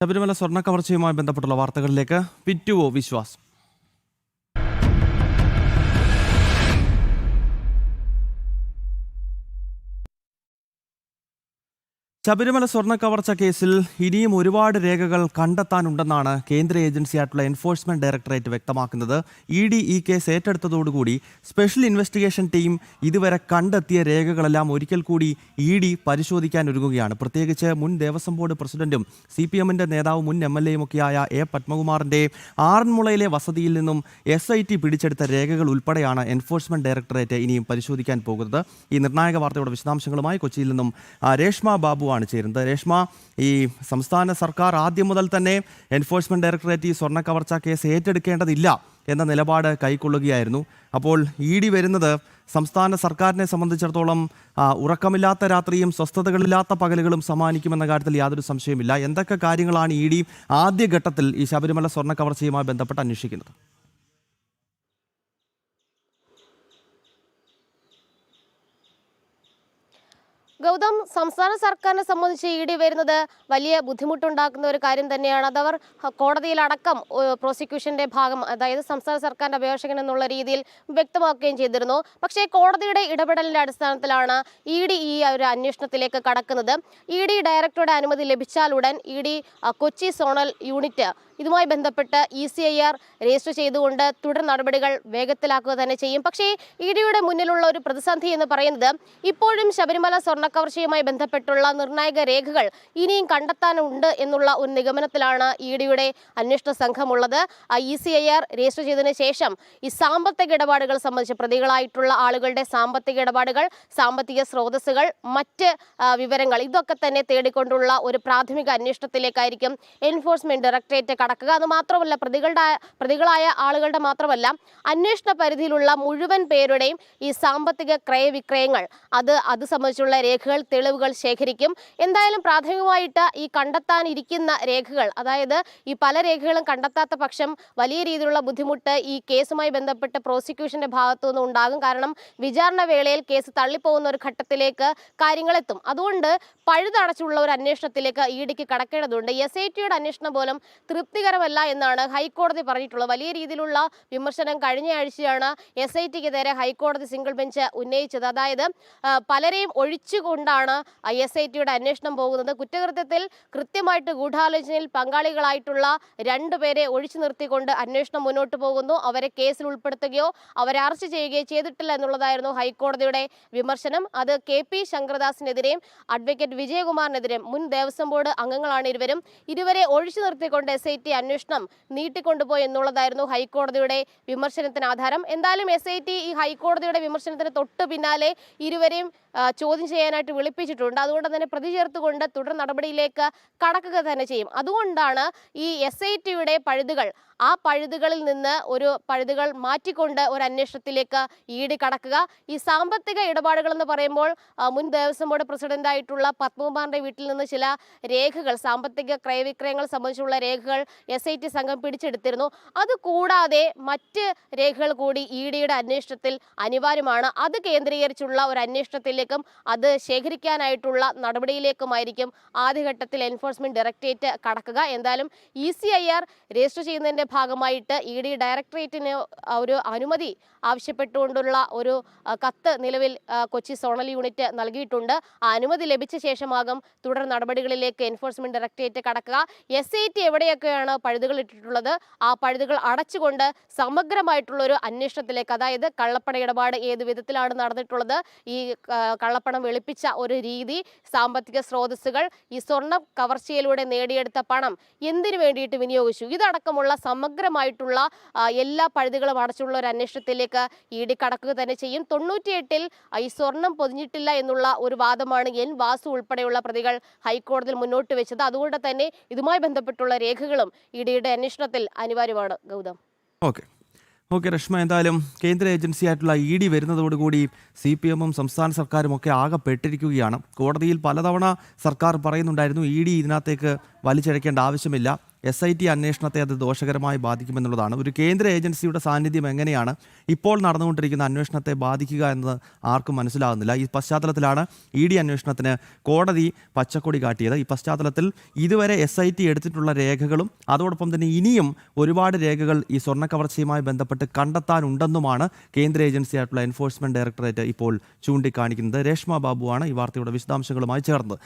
ശബരിമല സ്വർണ്ണ കവർച്ചയുമായി ബന്ധപ്പെട്ടുള്ള വാർത്തകളിലേക്ക് പിറ്റുവോ വിശ്വാസ്. ശബരിമല സ്വർണ്ണ കവർച്ച കേസിൽ ഇനിയും ഒരുപാട് രേഖകൾ കണ്ടെത്താനുണ്ടെന്നാണ് കേന്ദ്ര ഏജൻസിയായിട്ടുള്ള എൻഫോഴ്സ്മെന്റ് ഡയറക്ടറേറ്റ് വ്യക്തമാക്കുന്നത്. ഈ കേസ് ഏറ്റെടുത്തതോടുകൂടി സ്പെഷ്യൽ ഇൻവെസ്റ്റിഗേഷൻ ടീം ഇതുവരെ കണ്ടെത്തിയ രേഖകളെല്ലാം ഒരിക്കൽ കൂടി പരിശോധിക്കാൻ ഒരുങ്ങുകയാണ്. പ്രത്യേകിച്ച് മുൻ ദേവസ്വം ബോർഡ് പ്രസിഡന്റും CPM-ന്റെ നേതാവും മുൻ MLA യുമൊക്കെയായ A. പത്മകുമാറിന്റെ ആറന്മുളയിലെ വസതിയിൽ നിന്നും SIT പിടിച്ചെടുത്ത രേഖകൾ ഉൾപ്പെടെയാണ് എൻഫോഴ്സ്മെന്റ് ഡയറക്ടറേറ്റ് ഇനിയും പരിശോധിക്കാൻ പോകുന്നത്. ഈ നിർണായക വാർത്തയുടെ വിശദാംശങ്ങളുമായി കൊച്ചിയിൽ നിന്നും രേഷ്മ ബാബു ആണ് ചേരുന്നത്. രേഷ്മ, ഈ സംസ്ഥാന സർക്കാർ ആദ്യം മുതൽ തന്നെ എൻഫോഴ്സ്മെന്റ് ഡയറക്ടറേറ്റ് ഈ സ്വർണ്ണ കവർച്ചാ കേസ് ഏറ്റെടുക്കേണ്ടതില്ല എന്ന നിലപാട് കൈക്കൊള്ളുകയായിരുന്നു. അപ്പോൾ വരുന്നത് സംസ്ഥാന സർക്കാരിനെ സംബന്ധിച്ചിടത്തോളം ഉറക്കമില്ലാത്ത രാത്രിയും സ്വസ്ഥതകളില്ലാത്ത പകലുകളും സമ്മാനിക്കുമെന്ന കാര്യത്തിൽ യാതൊരു സംശയമില്ല. എന്തൊക്കെ കാര്യങ്ങളാണ് ആദ്യഘട്ടത്തിൽ ഈ ശബരിമല സ്വർണ്ണ കവർച്ചയുമായി ബന്ധപ്പെട്ട് അന്വേഷിക്കുന്നത്? ഗൗതം, സംസ്ഥാന സർക്കാരിനെ സംബന്ധിച്ച് വരുന്നത് വലിയ ബുദ്ധിമുട്ടുണ്ടാക്കുന്ന ഒരു കാര്യം തന്നെയാണ്. അതവർ കോടതിയിലടക്കം പ്രോസിക്യൂഷന്റെ ഭാഗം, അതായത് സംസ്ഥാന സർക്കാരിന്റെ അപേക്ഷകൻ എന്നുള്ള രീതിയിൽ വ്യക്തമാക്കുകയും ചെയ്തിരുന്നു. പക്ഷേ കോടതിയുടെ ഇടപെടലിന്റെ അടിസ്ഥാനത്തിലാണ് ഈ ഒരു അന്വേഷണത്തിലേക്ക് കടക്കുന്നത്. ഡയറക്ടറുടെ അനുമതി ലഭിച്ചാലുടൻ കൊച്ചി സോണൽ യൂണിറ്റ് ഇതുമായി ബന്ധപ്പെട്ട് ECIR രജിസ്റ്റർ ചെയ്തുകൊണ്ട് തുടർ നടപടികൾ വേഗത്തിലാക്കുക തന്നെ ചെയ്യും. പക്ഷേ യുടെ മുന്നിലുള്ള ഒരു പ്രതിസന്ധി എന്ന് പറയുന്നത് ഇപ്പോഴും ശബരിമല സ്വർണ്ണക്കവർച്ചയുമായി ബന്ധപ്പെട്ടുള്ള നിർണായക രേഖകൾ ഇനിയും കണ്ടെത്താനുണ്ട് എന്നുള്ള ഒരു നിഗമനത്തിലാണ് യുടെ അന്വേഷണ സംഘമുള്ളത്. ECIR രജിസ്റ്റർ ചെയ്തതിനു ശേഷം ഈ സാമ്പത്തിക ഇടപാടുകൾ സംബന്ധിച്ച് പ്രതികളായിട്ടുള്ള ആളുകളുടെ സാമ്പത്തിക ഇടപാടുകൾ, സാമ്പത്തിക സ്രോതസ്സുകൾ, മറ്റ് വിവരങ്ങൾ ഇതൊക്കെ തന്നെ തേടിക്കൊണ്ടുള്ള ഒരു പ്രാഥമിക അന്വേഷണത്തിലേക്കായിരിക്കും എൻഫോഴ്സ്മെന്റ് ഡയറക്ടറേറ്റ് കടക്കുക. അത് മാത്രമല്ല, പ്രതികളായ ആളുകളുടെ മാത്രമല്ല, അന്വേഷണ പരിധിയിലുള്ള മുഴുവൻ പേരുടെയും ഈ സാമ്പത്തിക ക്രയവിക്രയങ്ങൾ അത് സംബന്ധിച്ചുള്ള രേഖകൾ, തെളിവുകൾ ശേഖരിക്കും. എന്തായാലും പ്രാഥമികമായിട്ട് ഈ കണ്ടെത്താനിരിക്കുന്ന രേഖകൾ, അതായത് ഈ പല രേഖകളും കണ്ടെത്താത്ത പക്ഷം വലിയ രീതിയിലുള്ള ബുദ്ധിമുട്ട് ഈ കേസുമായി ബന്ധപ്പെട്ട് പ്രോസിക്യൂഷന്റെ ഭാഗത്തുനിന്ന് ഉണ്ടാകും. കാരണം വിചാരണ വേളയിൽ കേസ് തള്ളിപ്പോകുന്ന ഒരു ഘട്ടത്തിലേക്ക് കാര്യങ്ങളെത്തും. അതുകൊണ്ട് പഴുതടച്ചുള്ള ഒരു അന്വേഷണത്തിലേക്ക് ഇഡിക്ക് കടക്കേണ്ടതുണ്ട്. SITയുടെ അന്വേഷണം പോലും തൃപ്തികരമല്ല എന്നാണ് ഹൈക്കോടതി പറഞ്ഞിട്ടുള്ളത്. വലിയ രീതിയിലുള്ള വിമർശനം കഴിഞ്ഞ ആഴ്ചയാണ് SITക്ക് നേരെ ഹൈക്കോടതി സിംഗിൾ ബെഞ്ച് ഉന്നയിച്ചത്. അതായത് പലരെയും ഒഴിച്ചുകൊണ്ടാണ് SITയുടെ അന്വേഷണം പോകുന്നത്. കുറ്റകൃത്യത്തിൽ കൃത്യമായിട്ട് ഗൂഢാലോചനയിൽ പങ്കാളികളായിട്ടുള്ള 2 പേരെ ഒഴിച്ചു നിർത്തിക്കൊണ്ട് അന്വേഷണം മുന്നോട്ട് പോകുന്നു. അവരെ കേസിൽ ഉൾപ്പെടുത്തുകയോ അവരെ അറസ്റ്റ് ചെയ്യുകയോ ചെയ്തിട്ടില്ല എന്നുള്ളതായിരുന്നു ഹൈക്കോടതിയുടെ വിമർശനം. അത് KP ശങ്കരദാസിനെതിരെയും അഡ്വക്കേറ്റ് വിജയകുമാറിനെതിരെയും, മുൻ ദേവസ്വം ബോർഡ് അംഗങ്ങളാണ് ഇരുവരെ ഒഴിച്ചു നിർത്തിക്കൊണ്ട് SIT അന്വേഷണം നീട്ടിക്കൊണ്ടുപോയി എന്നുള്ളതായിരുന്നു ഹൈക്കോടതിയുടെ വിമർശനത്തിന് ആധാരം. എന്തായാലും SIT ഈ ഹൈക്കോടതിയുടെ വിമർശനത്തിന് തൊട്ട് പിന്നാലെ ഇരുവരെയും ചോദ്യം ചെയ്യാനായിട്ട് വിളിപ്പിച്ചിട്ടുണ്ട്. അതുകൊണ്ട് തന്നെ പ്രതി ചേർത്തുകൊണ്ട് തുടർ നടപടിയിലേക്ക് കടക്കുക തന്നെ ചെയ്യും. അതുകൊണ്ടാണ് ഈ SITയുടെ ആ പഴുതുകളിൽ നിന്ന് പഴുതുകൾ മാറ്റിക്കൊണ്ട് ഒരു അന്വേഷണത്തിലേക്ക് കടക്കുക. ഈ സാമ്പത്തിക ഇടപാടുകൾ എന്ന് പറയുമ്പോൾ മുൻ ദേവസ്വം ബോർഡ് പ്രസിഡന്റായിട്ടുള്ള പത്മകുമാറിന്റെ വീട്ടിൽ നിന്ന് ചില രേഖകൾ, സാമ്പത്തിക ക്രയവിക്രയങ്ങൾ സംബന്ധിച്ചുള്ള രേഖകൾ SIT സംഘം പിടിച്ചെടുത്തിരുന്നു. അതുകൂടാതെ മറ്റ് രേഖകൾ കൂടി യുടെ അന്വേഷണത്തിൽ അനിവാര്യമാണ്. അത് കേന്ദ്രീകരിച്ചുള്ള ഒരു അന്വേഷണത്തിലേക്കും അത് ശേഖരിക്കാനായിട്ടുള്ള നടപടിയിലേക്കുമായിരിക്കും ആദ്യഘട്ടത്തിൽ എൻഫോഴ്സ്മെന്റ് ഡയറക്ടറേറ്റ് കടക്കുക. എന്തായാലും ECIR രജിസ്റ്റർ ചെയ്യുന്നതിന്റെ ഭാഗമായിട്ട് ഡയറക്ടറേറ്റിന് ഒരു അനുമതി ആവശ്യപ്പെട്ടുകൊണ്ടുള്ള ഒരു കത്ത് നിലവിൽ കൊച്ചി സോണൽ യൂണിറ്റ് നൽകിയിട്ടുണ്ട്. ആ അനുമതി ലഭിച്ച ശേഷമാകും തുടർ നടപടികളിലേക്ക് എൻഫോഴ്സ്മെന്റ് ഡയറക്ടറേറ്റ് കടക്കുക. SIT എവിടെയൊക്കെയാണ് പഴുതുകൾ ഇട്ടിട്ടുള്ളത്, ആ പഴുതുകൾ അടച്ചുകൊണ്ട് സമഗ്രമായിട്ടുള്ള ഒരു അന്വേഷണത്തിലേക്ക്, അതായത് കള്ളപ്പണ ഇടപാട് ഏത് വിധത്തിലാണ് നടന്നിട്ടുള്ളത്, ഈ കള്ളപ്പണം വെളുപ്പിച്ച ഒരു രീതി, സാമ്പത്തിക സ്രോതസ്സുകൾ, ഈ സ്വർണ്ണ കവർച്ചയിലൂടെ നേടിയെടുത്ത പണം എന്തിനു വേണ്ടിയിട്ട് വിനിയോഗിച്ചു, ഇതടക്കമുള്ള സമഗ്രമായിട്ടുള്ള എല്ലാ പഴുതുകളും അടച്ചുള്ള ഒരു അന്വേഷണത്തിലേക്ക് കടക്കുക തന്നെ ചെയ്യും. 98-ൽ ഈ സ്വർണം പൊതിഞ്ഞിട്ടില്ല എന്നുള്ള ഒരു വാദമാണ് N. വാസു ഉൾപ്പെടെയുള്ള പ്രതികൾ ഹൈക്കോടതിയിൽ മുന്നോട്ട് വെച്ചത്. അതുകൊണ്ട് തന്നെ ഇതുമായി ബന്ധപ്പെട്ടുള്ള രേഖകളും യുടെ അന്വേഷണത്തിൽ അനിവാര്യമാണ്. ഗൗതം. ഓക്കെ രശ്മ, എന്തായാലും കേന്ദ്ര ഏജൻസിയായിട്ടുള്ള വരുന്നതോടുകൂടി CPM-ഉം സംസ്ഥാന സർക്കാരും ഒക്കെ ആകെ പെട്ടിരിക്കുകയാണ്. കോടതിയിൽ പലതവണ സർക്കാർ പറയുന്നുണ്ടായിരുന്നു ഇതിനകത്തേക്ക് വലിച്ചഴക്കേണ്ട ആവശ്യമില്ല, SIT അന്വേഷണത്തെ അത് ദോഷകരമായി ബാധിക്കുമെന്നുള്ളതാണ്. ഒരു കേന്ദ്ര ഏജൻസിയുടെ സാന്നിധ്യം എങ്ങനെയാണ് ഇപ്പോൾ നടന്നുകൊണ്ടിരിക്കുന്ന അന്വേഷണത്തെ ബാധിക്കുക എന്നത് ആർക്കും മനസ്സിലാകുന്നില്ല. ഈ പശ്ചാത്തലത്തിലാണ് ED അന്വേഷണത്തിന് കോടതി പച്ചക്കൊടി കാട്ടിയത്. ഈ പശ്ചാത്തലത്തിൽ ഇതുവരെ SIT എടുത്തിട്ടുള്ള രേഖകളും അതോടൊപ്പം തന്നെ ഇനിയും ഒരുപാട് രേഖകൾ ഈ സ്വർണ്ണ കവർച്ചയുമായി ബന്ധപ്പെട്ട് കണ്ടെത്താനുണ്ടെന്നുമാണ് കേന്ദ്ര ഏജൻസിയായിട്ടുള്ള എൻഫോഴ്സ്മെന്റ് ഡയറക്ടറേറ്റ് ഇപ്പോൾ ചൂണ്ടിക്കാണിക്കുന്നത്. രേഷ്മ ബാബുവാണ് ഈ വാർത്തയുടെ വിശദാംശങ്ങളുമായി ചേർന്നത്.